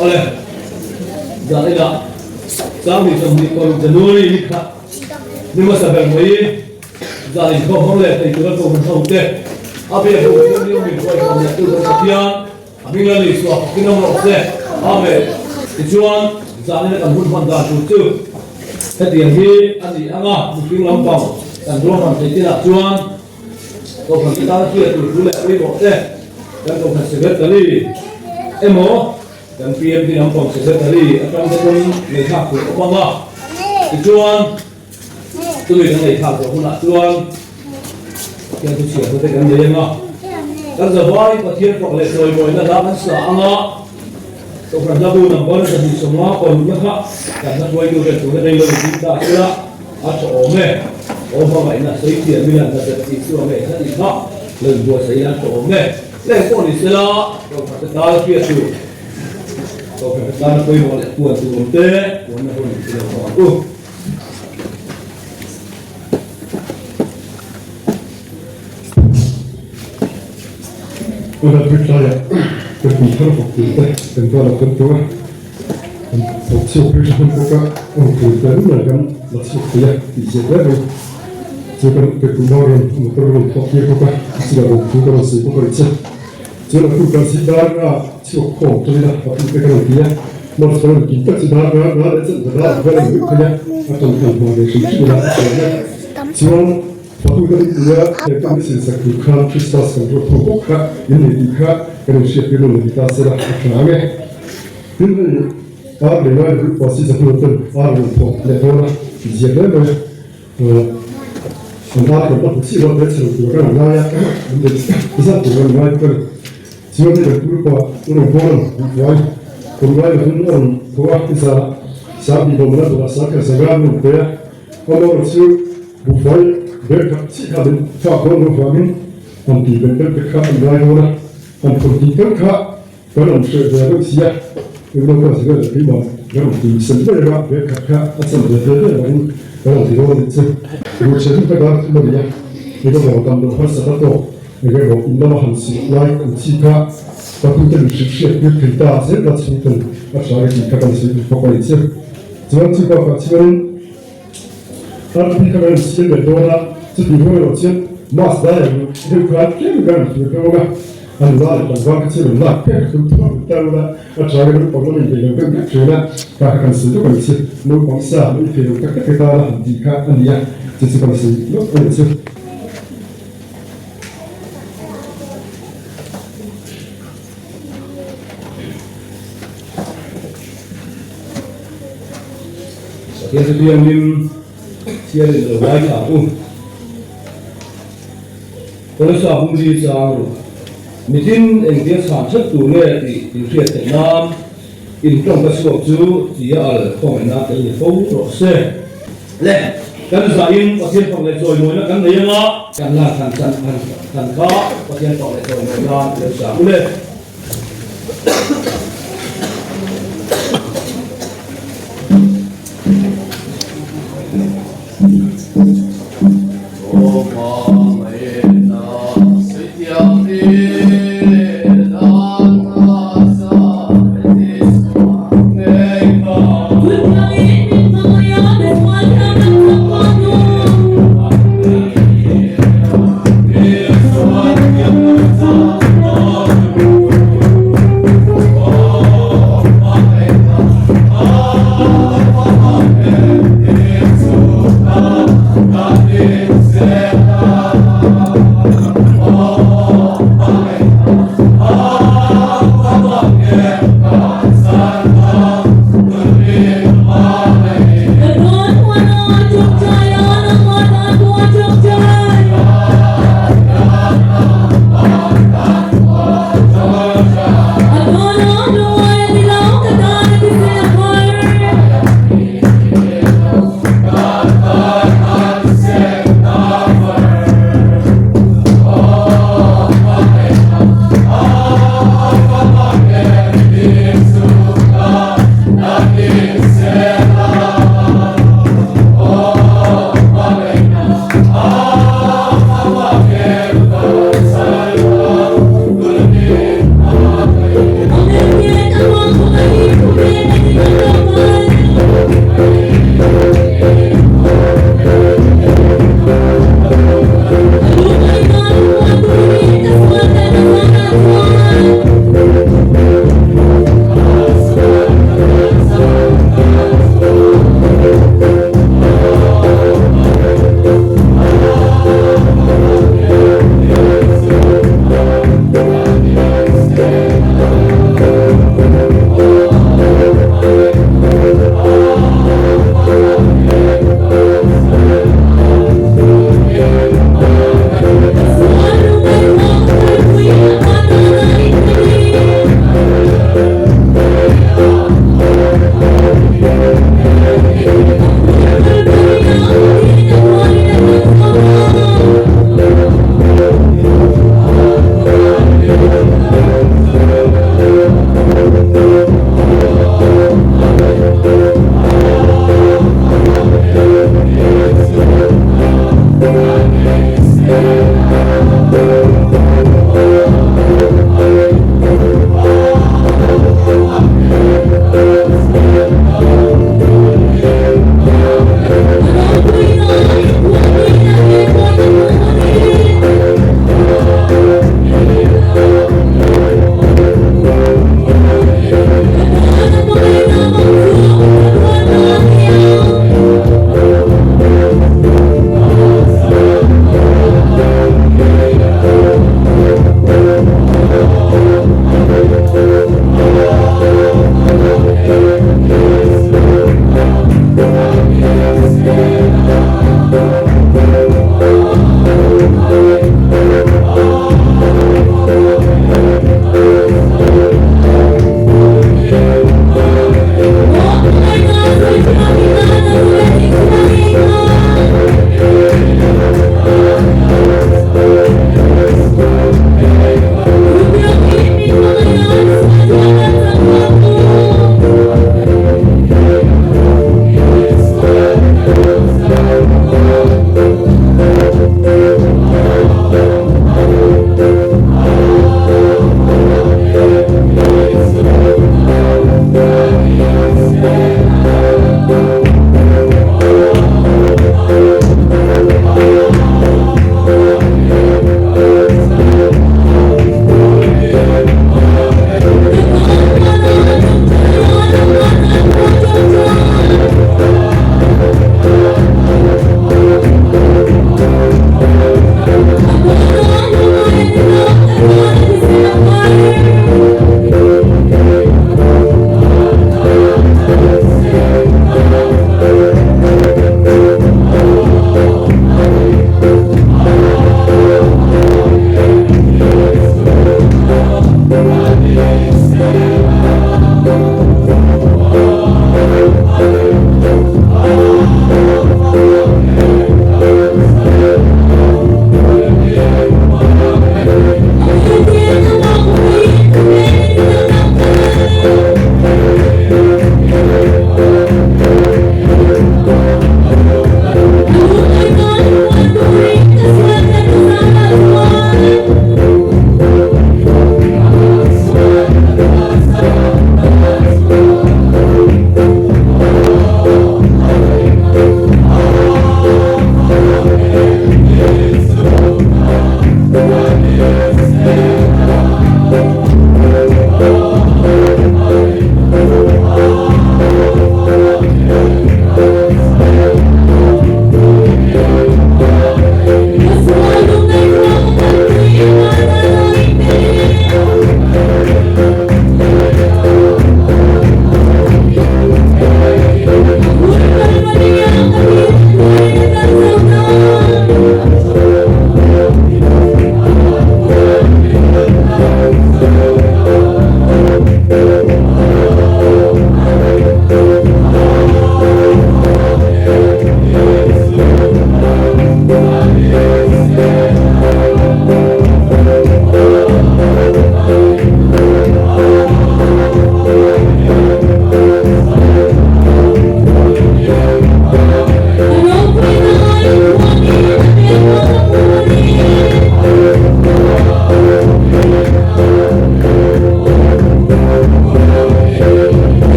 Oleh, jadi dah, kami sambil kau Januari ni kah, ni masa bermula, jadi kau boleh itu kan kau tahu deh, apa yang kau ni kau nak tu sekian, apa yang lain suah, kita mau deh, amen. Tujuan, jadi nak buat bandar tu, jadi ni adi angah mungkin lampau, dan dua orang tidak tujuan, kau kita kita tu boleh boleh deh, dan kau sesuatu kali, emo. Dan PM di Lampung sekali akan bertemu dengan aku apa tujuan tulis dengan aku pun nak tujuan yang tu siapa dengan dia mah dan sebagai pasien kalau saya boleh nak dapat seanga tu kerana tu nampak dari semua orang dan nak buat itu dengan dengan kita sudah atau orang lain saya dia bilang ada itu orang saya tak lalu buat saya atau lain polis lah kalau kita dia tu kau katakan kau yang boleh buat tu betul, kau nak boleh tidak buat tu. Orang percaya kebenaran bukti tentang tentuan bukti percaya bukan untuk berlaku masuk dia dijadikan jika kebenaran untuk bukti bukan sudah bukti kalau sih bukan itu. Jika bukan sidarnya cukup tulilah waktu pekerjaan dia, masalah kita sidarnya ada sebenarnya berlaku kerja atau berlaku sudah Jika waktu dia yang disebutkan Kristus untuk buka ini dia kerana siapa yang kita serah kerana ini ada dengan posisi seperti ada untuk lepas jadi antara kita siapa yang sesuatu naya bisa dengan naya Jika kita berupa orang orang kuat bisa sabi bomba berdasarkan segala upaya kalau itu bukan berkata dan faktor kami nanti berkata dengan orang dan politik kalau sesuatu siap itu segala prima kalau sebenarnya berkata asal berbeda lain kalau tidak itu bukan pada dia itu bukan berfasada Negara Indonesia hansi lain kita waktu itu setiap kita sedang sedang asal kita kan sedang fokus itu. Jangan cuba kacauan. Tapi kalau sedang berdoa, sedang berdoa, mas dah yang berkat kan berdoa. Anda dan kacauan lah, kita asal kita fokus itu yang kita kan sedang itu. Lalu bangsa itu kita jika dia sesuatu itu. Yang itu yang siapa yang lagi aku. Kalau saya di sana, mungkin yang dia sangat tu di Vietnam, income sesuatu dia komen nak telefon proses. Leh, kan saya pasien pengen join mana kan dia nak kan lah kan kau pasien pengen join mana dia saya boleh.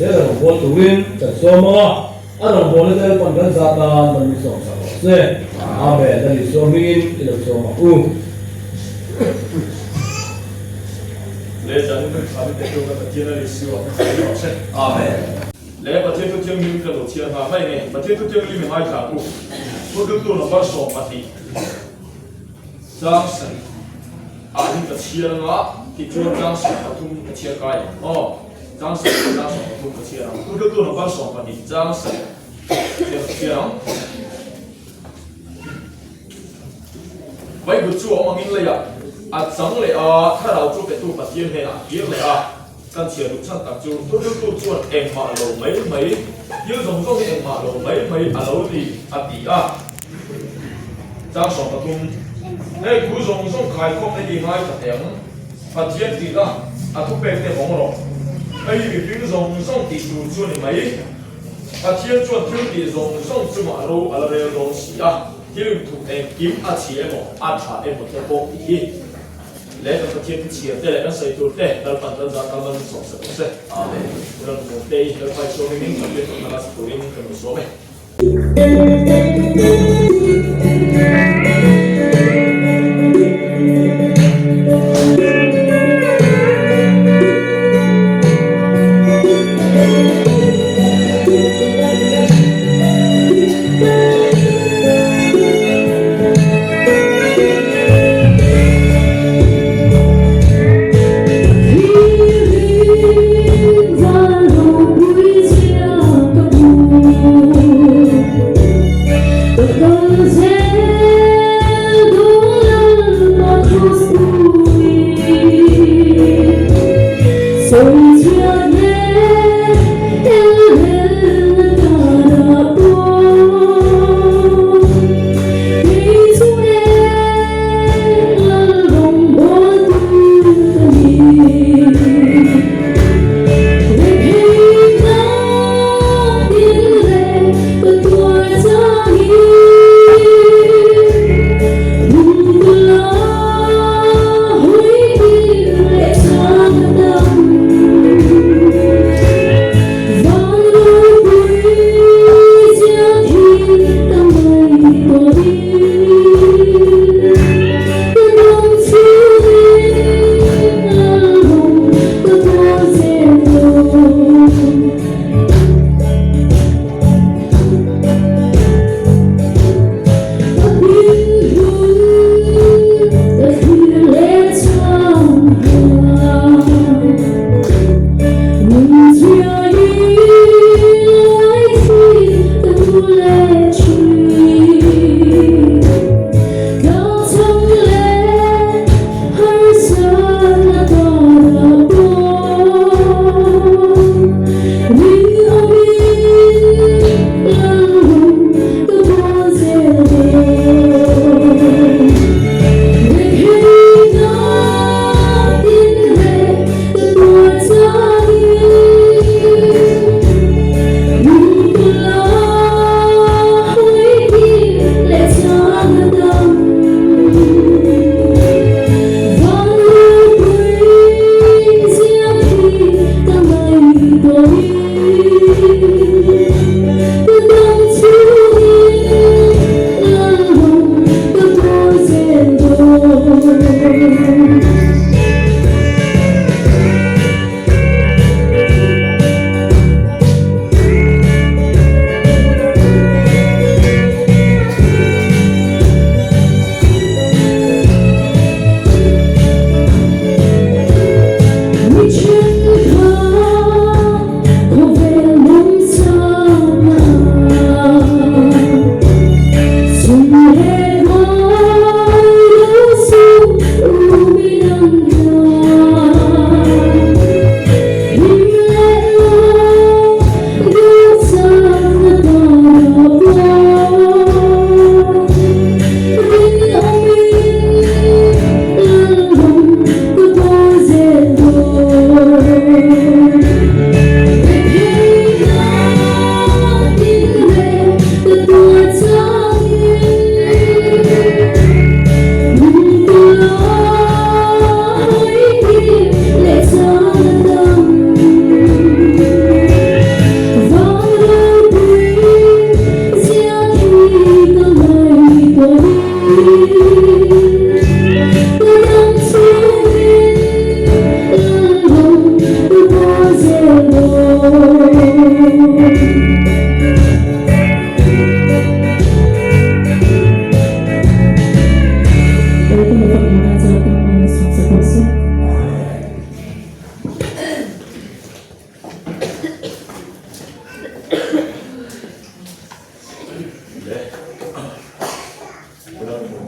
thế là một bộ tụ in chặt số mà anh làm bộ lên đây còn cái gia ta mình bị sòng sòng thế amen đây là số in thì là số mà lẽ ra chúng ta phải tiêu cái tiền này siêu amen lẽ bắt đầu tiêu mình cái đồ tiền mà vậy này bắt đầu tiêu mình hai tháng cũng tôi cứ tôi nó bắt sòng bắt đi giang sơn anh cái tiền đó thì chúng giang sơn bắt tung cái tiền cái giang sơn bắt tung cái tiền tôi cứ tôi nó bắt sòng bắt đi giang sơn cái tiền vậy bữa trưa ông anh lấy chẳng lẽถ้าเราจูเป็นตัวปัจจัยเนี่ยยิ่งเลยการเชียร์ทุกชั้นต่างจูทุกตัวชวนเอ็งมาโลไม่ยิ่งสมต้องเอ็งมาโลไม่เราดีดีจ้างสองประตูให้ผู้ทรงส่งขายของในดีง่ายแต่ยังปัจจัยดีละทุกเป็นแต่ของเราให้ยิ่งผู้ทรงส่งติดตัวชวนไม่ปัจจัยชวนทุกที่ทรงส่งจูมาโลอะไรเราสิที่ถูกเอ็งกิมเชียร์หมดขาเอ็งหมดจะโกงอีกและก็ประเทศที่เชียร์แต่ละใส่ตัวแต่เราปั่นเราจะทำมันส่งเสริมเสร็จเราหมดเตยเราไปโชว์นิ่งๆกับเรื่องของเราสตูดิ้งกันมาโชว์ไหม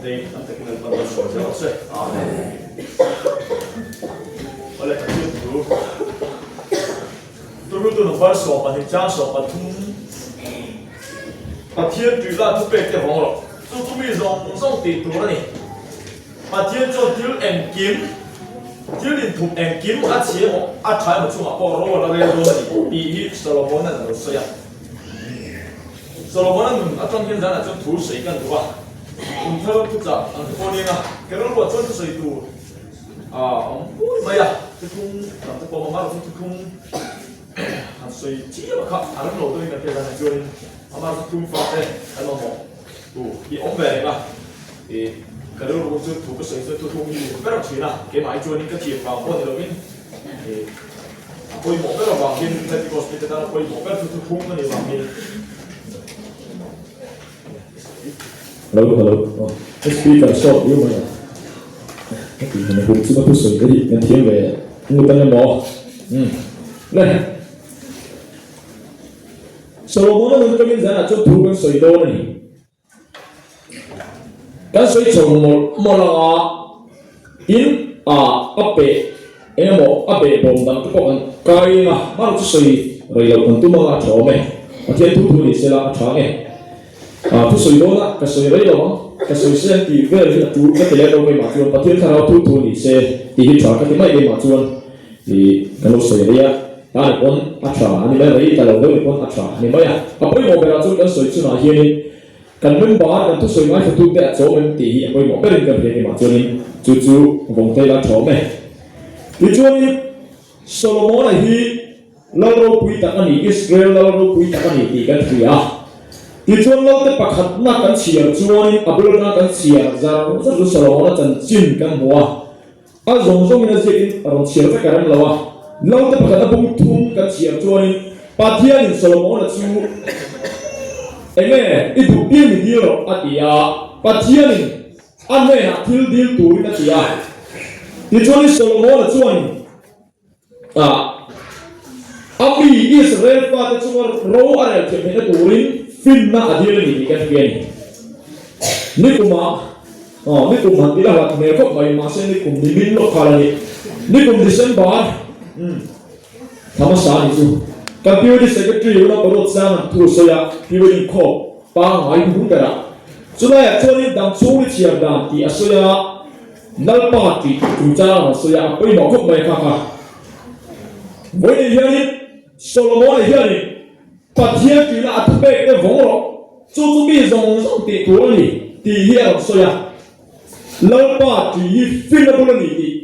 đây anh ta cũng là sửa cho nó sẽ ở đây phải chịu tôiรู้ตัวหนุ่มบ้านสอบปัจจัยสอบปัจจุบันปัจจัยจุดละทุกเป๊กเจ้าของหรอกทุกมีส่งติดตัวนี่ปัจจัยจนที่เอ็มกิมที่ลินถูกเอ็มกิมอาเชียมอาชายมันช่วงปอโรแล้วเรื่องนี้ปีนี้โซโลมอนนั่นเราเสียโซโลมอนนั่นอาจารย์เห็นจันอาจารย์ถูกใส่กันตัวคุณเธอทุกจากอันคนนี้นะแกรู้ว่าจนใส่ตัวไม่อะทุกคนหลังจากปอมาเราทุกคน所以只要靠阿拉老多人嘅人做，阿媽做法咧，喺度望，啲安排啦，嗰啲老師做個水水都通啲，不能錢啦，幾買做呢個鐵房幫你裏邊，可以冇不能橫見，睇啲個 hospital 可以冇不能都通嘅你橫見。Hello, the speaker short you mà, cái gì mà hụt xuống cái sợi cái gì, cái tiếng về, người ta làm mỏ, này. Solomon nó trong những giá là cho thu cái sợi đô này, cái sợi trồng một là in áp bể, em một áp bể bồn đằng cái con cây mà bắt đầu sợi rồi là còn tu mà chó mày, ở trên thu thì sẽ là chó này, thu sợi đô là cái sợi đấy đó, cái sợi sen thì về là thu cái tỷ lệ đâu cái mà chuồn, ở trên thao thu thì sẽ thì chó cái mấy cái mà chuồn thì cái lô sợi đấy á. Ta là con atra, anh ấy lấy ta là lấy con atra, anh ấy à, à bây giờ bây giờ chúng ta soi chút nào hiền, cần mình bảo cần tu soi mai phải tu để chỗ mình tỉ, bây giờ bây giờ cần phải mà cho nên chú vòng tay là chỗ này, thì cho nên Solomon này thì lâu lâu quý ta cái này Israel lâu lâu quý ta cái này thì cái gì à, thì cho nên lâu tới bạc hạt na cái chia cho nên bây giờ na cái chia ra, rất là Solomon là chân chín cái mua, à giống như là gì cái chia cái làm lâu à. Lâu tới bắt đầu bung thung cái chiếc cho nên bà thiên in Solomon là chú em ấy ít đủ tiền mình đi rồi à thì bà thiên in anh ấy là thiếu điều tuổi cái thì cho nên Solomon là chú anh Abi Israel và cái chú râu ở đây thì mình đã tuổi phim na ở đây là gì cái chuyện này cũng mà đi là mẹ có mày mà xem này cũng đi bin lộc khai này cũng December Thamasa itu. Computer secretary udah perut sana tu saya pilih kau pang ayu pun kera. Sudah ya ni dam sulit siap dam ti saya nalpati tujuan saya apa yang mau kau mereka kah. Boleh ni Solomon ni patian kita atupek ke vongro. Cucu bi zong ti tu ni ti hiar saya. Nalpati film bulan ni.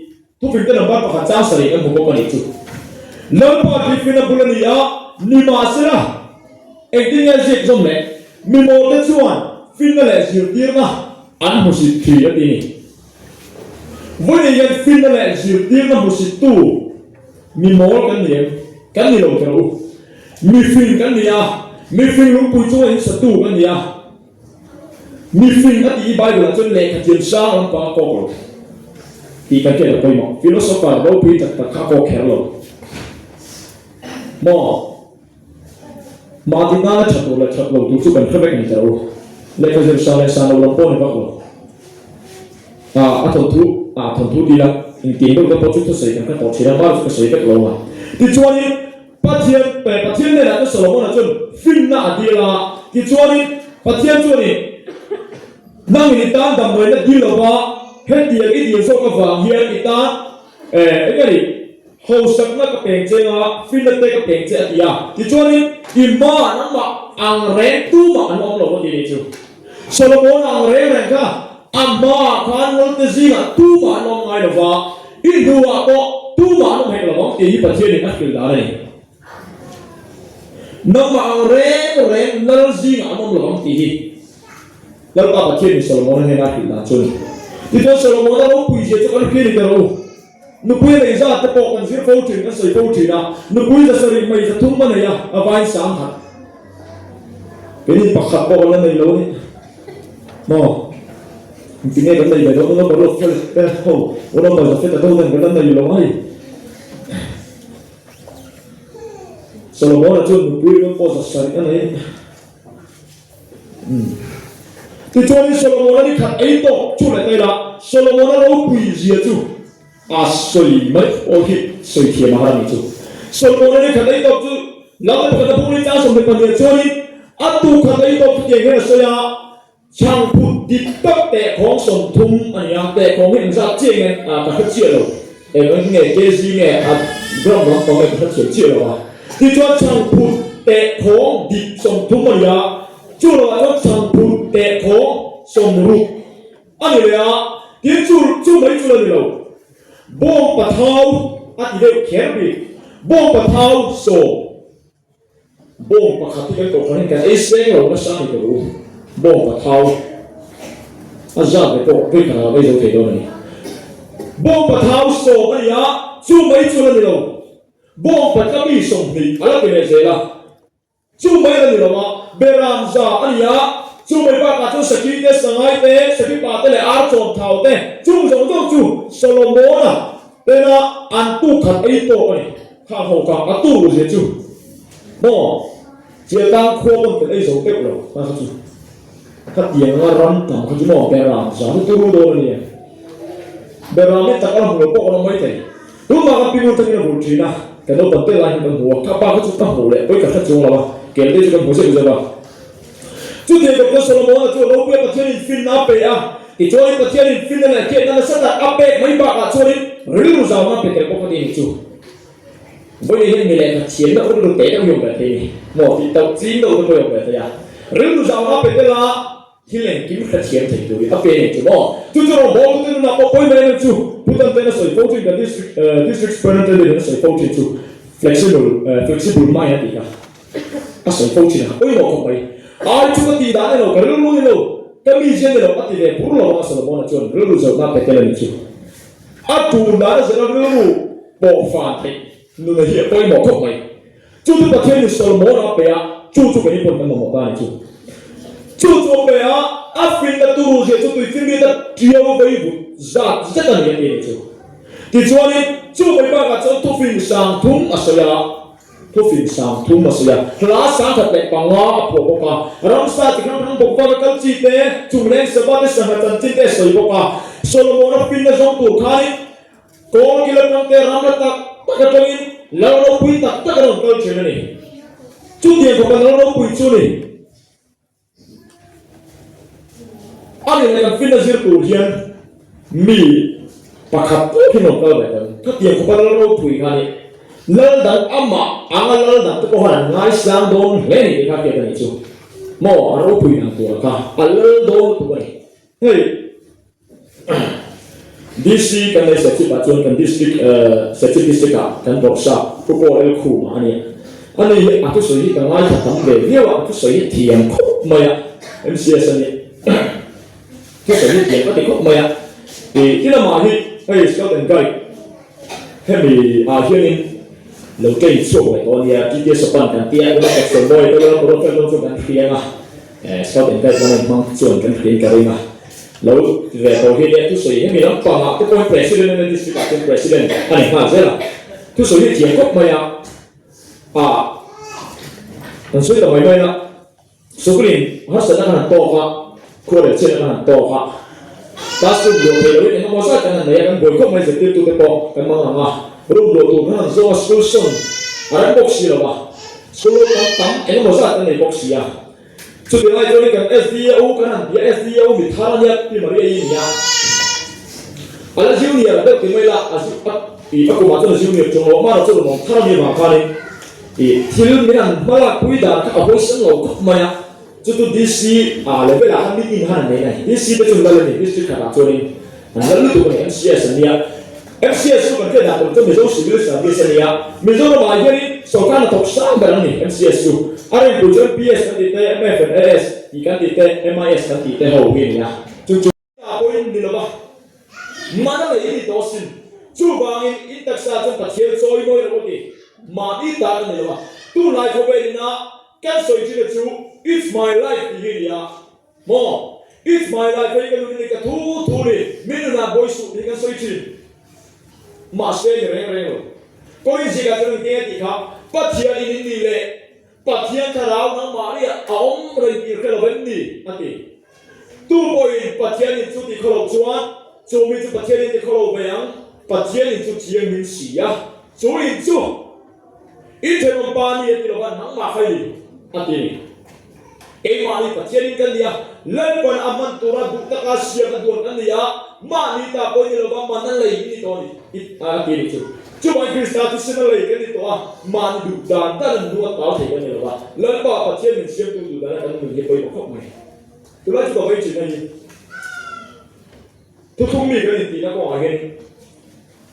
Tu filter nampak pakai cas seri kan bukan itu. Lalu di film bulan ni ya ni masih acting yang sih zomle. Mimote cuan film lagi dia mah an musik dia ini. Boleh yang film lagi dia mah musik tu mimol kan ni loh terus. Mi film kan dia, mi film lu punya yang satu kan dia. Mi film kan di Bible lah tu lek kajian sah nampak kau. Thì cái kia là tôi mong philosopher đâu biết tất cả các khéo rồi mà thì na chặt lỗ tu su cần khơi cái này rồi lấy cái gì sang đâu làm pon vậy rồi thằng thu đi là tiền đâu có chút sấy cái có chỉ là bao cái sấy cái lỗ mà thì cho nên bắt thiên này là cái Solomon là chân phim na đi là thì cho nên bắt thiên cho nên năng người ta đam mê là đi là ba hết tiền cái tiền số cái vàng hiện người ta cái gì hậu sản nó cái bèn chơi à phim nó cái bèn chơi thì cho nên im mà nó mà ăn rén tu mà nó lo cái gì chứ Solomon ăn rén này cả amma kan lo cái gì mà tu mà nó ngay được vào in du à có tu mà nó hay là bóng tiền bát thiên này các kiểu đó này nó mà ăn rén nó gì mà nó là bóng tiền lalu apa ciri Solomon yang nak kita curi? Itu Solomon lalu puisi itu kan kiri terus. Nupui dari zat tepok kan sih fortune kan sih fortune dah. Nupui dari sering mai zatung mana ya? Apa yang sangat? Ini pakat pokok lah dari lalu ni. Mo, mungkin kan dari lalu orang baru kan orang baru kita tahu kan dari lalu ni. Solomon itu nupui kan pos sering kan ni. thì cho nên Solomon đi khát ấy to chú lại đây là Solomon nó đâu quỳ gì chú soi mấy ô hít soi thiệt mà hàng chú Solomon đi khát ấy to chú lão ta khát bụng đi cha xong mình còn nhiều cho nên tu khát ấy to cái gì soi chàng phút đi tấp tệของสมทุมอันนี้ตะของเห็นจัดเจียงกระทั่งเจียเรามันเงี้ยเจซีเงี้ยกล้องน้องของเงี้ยกระทั่งเจียเราที่จวนชางพุทเตะของดิบสมทุมมันยาจู่เราว่าชางพุทเตะของสมรูปอันนี้เลยที่จู่ไม่จู่เลยเราบ่งปะเท้าอันที่เดียวแข็งบีบ่งปะเท้าโซบ่งปะขัดที่กันตกคนนี้กันไอ้เสียงเราก็สร้างให้รู้บ่งปะเท้าอาจารย์ไปบอกด้วยกันไม่รู้เท่านี้บ่งปะเท้าโซมันยาจู่ไม่จู่เลยเราบ่งปะก็มีสมบีอะไรเป็นเสียละจู่ไม่เลยเราว่าเบรามซาอันนี้จู่ไม่ว่าการจู่สกิลเตสังไงเตสกิลปาเตเลยอาร์จอมเท้าเตจู่สมต้องจู่โซโลมอนเตนะอันตุขัดไอ้โตนี่ข้าหัวกางอันตุรู้เสียจู่บ่เจ้าตั้งขั้วมันเป็นไอ้โซเต็กเรามาจู่ขัดยังว่ารันต่ำขัดจู่มองเบรามซาที่รู้โดนนี่เบรามนี่ตะการหัวโปกเราไม่เตะรู้มากับพี่มุตังนี่บุตรีนะแต่เราตั้งแต่ไรกันหัวข้าป้าก็จุดตั้งหัวเลยไปกับขัดจู่เราเกลได้จุดหัวเสียเลยว่าจุดเดียวกับโซโลมอนจุดเราเพื่อประเทศฟินนับไปที่ช่วยประเทศฟินนั่นแหละเกี่ยนั่นสัตว์อัปเดตไม่บ้าช่วยรู้สาวนับไปแต่ปกตินี่จู่วันนี้มีแรงเชียร์แล้วรู้เตะต้องยอมแบบนี้หมดที่ต้องซีนต้องยอมแบบนี้รู้สาวนับไปแต่ละที่เล่นกินขัดเชียร์ถึงดูอัปเดตจู่เนาะจู่เราบอกว่าเราบอกไปไม่ได้จู่พูดตั้งแต่เราใส่โฟล์กับdistrict parental เนี่ยใส่โฟล์จู่ flexible ไม่ได้กันใส่โฟล์นะโอ้ยบอกไปจู่ก็ตีได้เราก็รู้เราก็มีเช่นเดียวกันที่เด็กผู้รู้ว่าโซโลมอนจู่รู้สาวนับไปแต่ละจู่จู่ได้เสร็จแล้วรู้บอกฟังไปนู่นนี่ไปบอกเขาไปจู่ที่ประเทศนี้โซโลมอนนับไปจู่ไปนี่คนกันมาหมดได้จู่ไปฟินต์ตัวรู้เสียจู่ฟินต์ตัวเที่ยวไปบุญจัดเนี่ยนี่ที่ชวนจู่ไปบ้านกับจู่ฟินสังทุ่มอาศัยทุกฟินสังทุ่มอาศัยหลายสังกัดเด็กปังงาพวกเขารังสรรค์ที่ครั้งพวกเขาเข้าจีเต้จู่เล่นสบายสบายจันจีเต้สวยพวกเขาโซโลมอนฟินต์ส่งตัวใครโกลกิลต์ตั้งแต่รำตักตะกันแล้วเราคุยตักตะกันเราเชื่อนี่จู่เดียวกันเราคุยจู่นี่อันนี้ในการฟินต์สิ่งตัวเดียนมีปากขับตัวที่นกเราแบบนั้นถ้าเดียวกันเราคุยกันนี่เลิศดังอามาอังเลิศดังตัวหันง่ายสังโดนเฮ้ยนี่ครับเกี่ยวกับนี่จู่หม้อเราคุยกันตัวละกันเลิศโดนตัวนี้เฮ้ยdistrict กันเลยเสร็จที่ปัจจุบันกัน district เสร็จที่ district กันบอกทราบพวกเราคู่มาเนี่ยอันนี้อาจจะสวยกันง่ายถ้าทำเลยเรียกว่าอาจจะสวยเทียมคุกมาอ่ะ MCS นี่ที่สวยเทียมก็ติดคุกมาอ่ะที่เรามาที่เฮ้ยสกัดเป็นไก่ให้มีเที่ยวนี้เราเก่งสุดเลยตอนนี้ที่เดียสปันกันเตี้ยก็ต้องส่งบ่อยก็ต้องรถไฟลงส่งกันเทียมอ่ะสกัดเป็นไก่ก็ต้องมั่งส่วนกันเทียมกันเลยมาlalu kita lihat tu sih, ini orang paham tu pun presiden dan district presiden, aneh macam lah. Tu sih dia kok maya, dan sih tu maya lah. Sebelum harus ada kan toka, korek cina kan toka. Pasti dua periode ini masa kan maya kan boykot maya seperti tu tepok kan mana mah. Belum dua tu kan so solution, ada boxi lah bah. Solution tam, ini masa kan ni boxi ya. Sudah lagi ni kan SDO kan dia SDO di tharanya primary ini ya. Alah junior ada kemela aku macam junior cuma mana tu orang tharanya makan ni. Hilang dengan malah kuida aku sengaja maya. Jadi DC level lah ni kan ni. DC betul betul ni district kan tu ni. Lalu tu kan MCS ni ya. MCS tu kan kita tu mezon civil service ni ya. Mezon macam ni sokan atau sang barang ni MCS tu. Ada yang tujuan PS kan kita MFNS, ikan kita MIS kan kita hawin ya. Tujuan apa ini loh? Mana lagi ini dosen? Cuba ini tak sahaja kecil soal ini lagi. Mati tak ini loh. Tu life apa ini nak? Kan soal ini tu, it's my life ini ya. Mo, it's my life ini kalau ini tu ni, mana nak voice ini kan soal ini. Masih ni reng. Kau ini jika tu ni tiap, patian ini le. Patian karau nang Maria, awam mereka kalau bendi, nanti. Tu tu boi pathian in chu ti kholo chuan chu mi chu pathian in ti kholo beang pathian in chu chiang min sia chu in chu in thema pa ni ti lo ban nang ma khai ati e ma ni pathian in kan dia lan pan aman tura du ta ka sia ka dur kan dia ma ni ta ko ni lo ban man lai ni to ni ati ni chu bai krista tu sin lai kan ni to ma ni du dan ta nan du ta thei kan ni lo ba lan pa pathian in siam tu du da kan ni poi ko khop mai tu la chu ba bai chi ni tu thung mi kan ni ti na ko a gen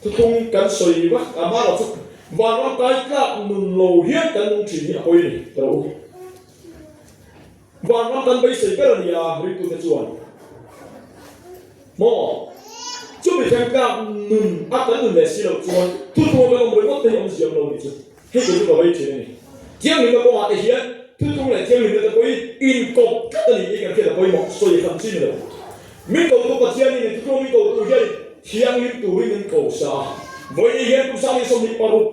tu thung kan soi ba ama lo chu và nó cái mừng lầu hiết cái nông chỉ như hồi này đâu và nó cần bây giờ cái là gì à ritu cái chuan mò chú bị thêm cái mừng ác cái mừng để xí lầu chuan thu thua cái ông mới mất thì ông diệm lầu này chứ hết cái cái bây giờ này tiếng mình có nói thì hiết thu thua lại tiếng mình cái cái in cột cái gì cái kia là cái mỏ soi khăn xin rồi mình cầu tu bát tiếng này thu thua mình cầu tu cái tiếng mình tu mình cầu sa với ý kiến cũng sao đi xong đi paru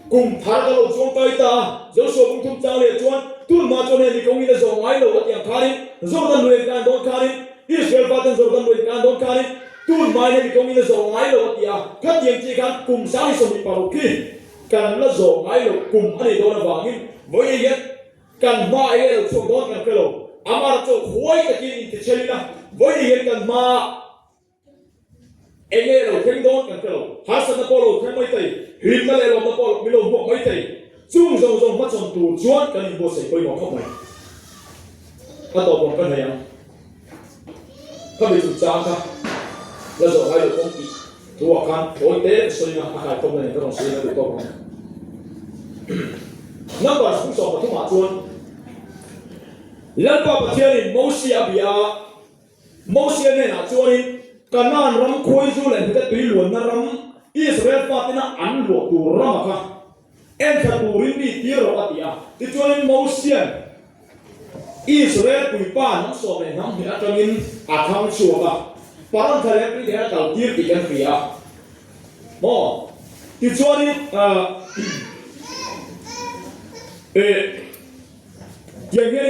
cùng thar cái lỗ chuông tay ta dấu số cũng thum trao liền chuan tuôn mà cho nên đi công ty là dòng máy lỗ cái tiếng khai dấu tân luyện can đón khai Israel phát triển dấu tân luyện can đón khai tuôn mà nên đi công ty là dòng máy lỗ cái tiếng các tiếng chỉ can cùng sao đi xong đi paru khi cần là dòng máy lỗ cùng anh ấy đón là vàng với ý kiến cần mà ấy là chuông đón cần cái lỗ ama cho khối cái gì thì chơi na với ý kiến cần mà anh ấy là khen đón cái lỗ Hasan Apollo khen mấy tay Him na lelo Apollo milo buộc mấy tay chung dòng phát trong tù chuan cái bộ sấy quay mỏ khóc này các tổ bọn cái này à các vị chủ cha cả là dòng ai được công ty thua kan thôi thế soi na khai công này các đồng soi na được công năm bà cũng sòng mà thua mà chuan lần bà bát thiên Moses này là chuan Kanan ram khoi zu len ta tui luan na ram Israel fatina an lo tu ram ka en tha tu rin ni ti ro atia ti chuan Moses Israel pui pa nang so le nam hi atangin athang chu ka paran thale pri de ta tir ti kan pria mo ti chuan yang nge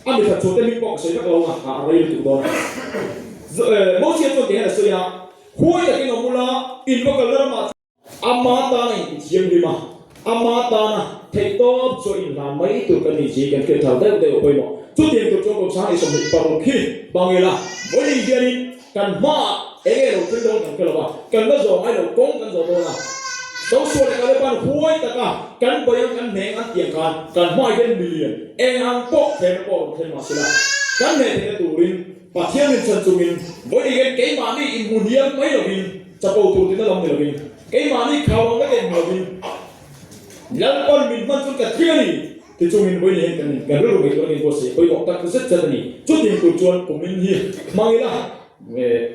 ami tha chote mi pok sei ka lo nga a rei tu don Moses cho cái là soi à, khối là cái ngọc mula in vào cái lơ mà, amata này chiếm đi mà, amata na thấy tốt cho in làm mấy tụi cái gì chỉ cần cái thằng đấy đều quay mỏ, chút tiền tụi cho công sáng đi xong được bao khi bao nhiêu là với đi kia đi, cần mà cái đầu tiên đó cần cái là gì, cần nó rồi ai đầu công cần rồi đó là, số số này cái ban khối tất cả, cần bao nhiêu cần nén ăn tiền cần mai cái million, em ăn bốc thêm nó bốc thêm mà xí là, cần nén thì cái tụi in và thiên linh chân mình với cái mà đi in nguồn hiếm mấy là mình chập bầu tụt thì nó lòng là mình cái mà đi khao bằng cái đèn là mình lần con mình mang cho cả thiên này thì chúng mình với những cái gần lúc mình có nên có sẽ với bọn ta cứ rất chân này chút tiền tụt chuồn của mình hiền mang là về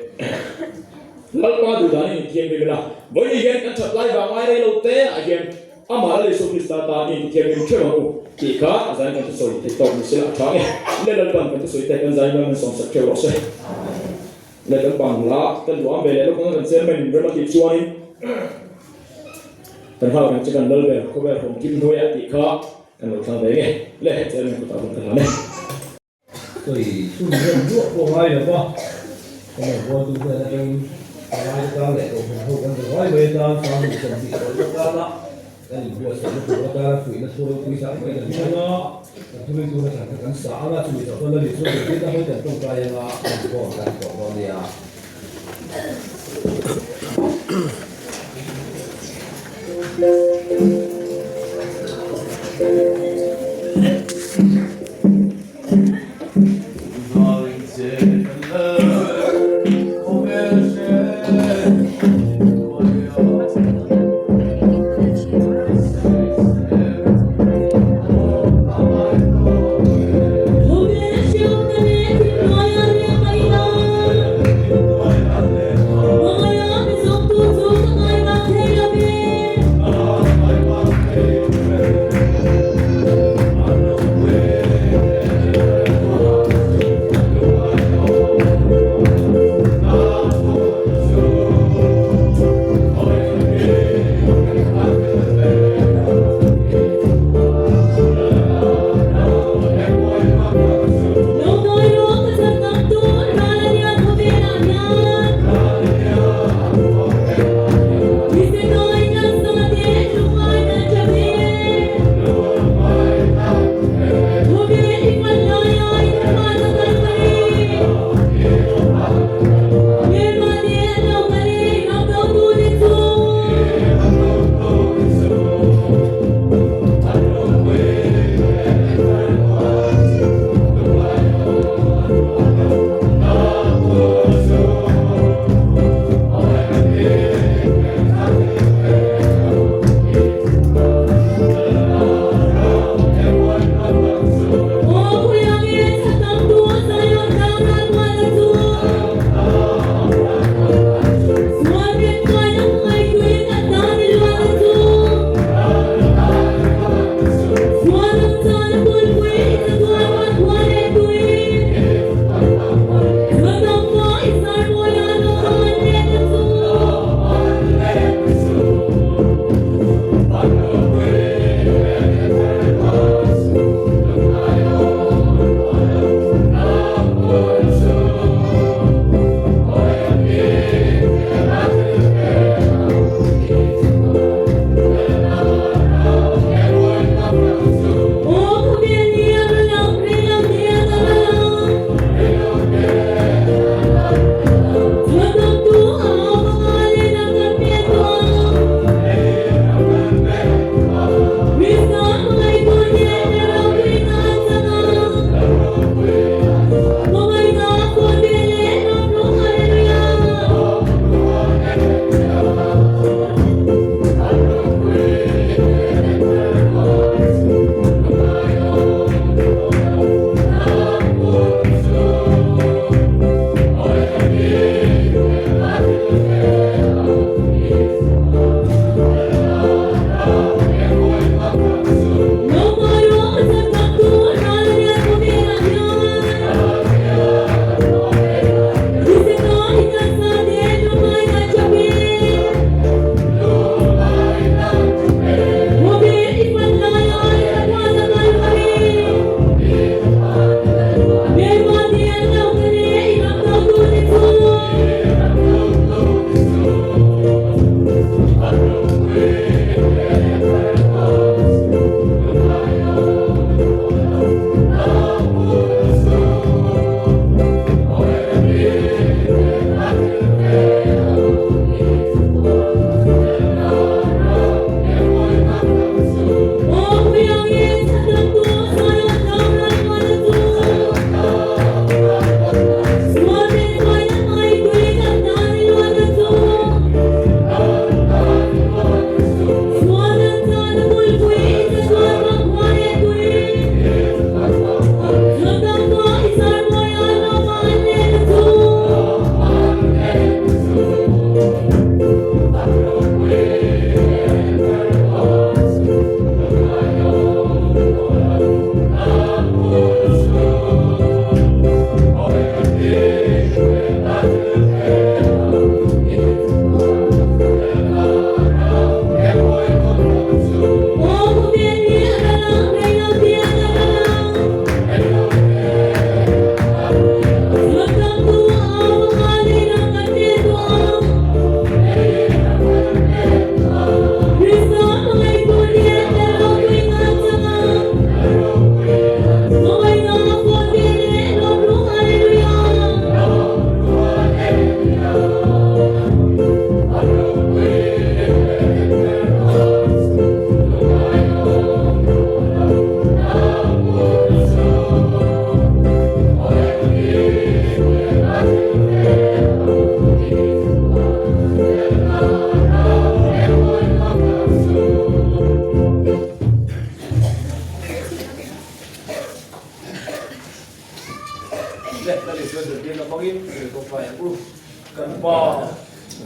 lần qua từ đó thì thiên mình là với những cái thật lại vào ngoài đây lâu té à thiên ama là số Krista ta ni thiên mình chơi mà chỉ có giải cái số thì tổng sẽ là chọn nên là bằng cái số thì cái giải mình sống sạch chơi rồi nên là bằng lá cái quả về lúc đó mình sẽ mình rất là kịp chuan thành hoa mình chỉ cần đơn về có vẻ không kim thôi thì có cần được thằng đấy nghe lên sẽ mình có tạo thành này rồi chúng mình luộc qua ngoài được không cái này qua chúng ta đang ngoài ta lại còn không cần phải ngoài về ta sao mình chuẩn bị rồi ta đó cái gì vừa sẽ được ta phải là thôi quý sáng phải là như nó tôi là thằng cái xã là chuẩn bị cho tôi là để cho người ta hơi để trong cái là có gì à ko pa ko kan pa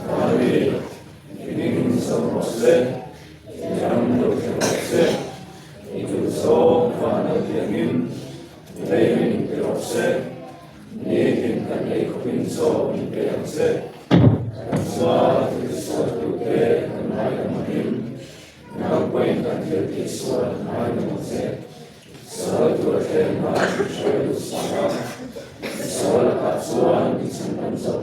Amen ini so se yang do se itu so fa na tiangin lein pero se ni kan ei ko pin so ni pe se swa so tu ke na mahin na quen kan ke so na no se so tu ke na so sa so la ka so an ni san so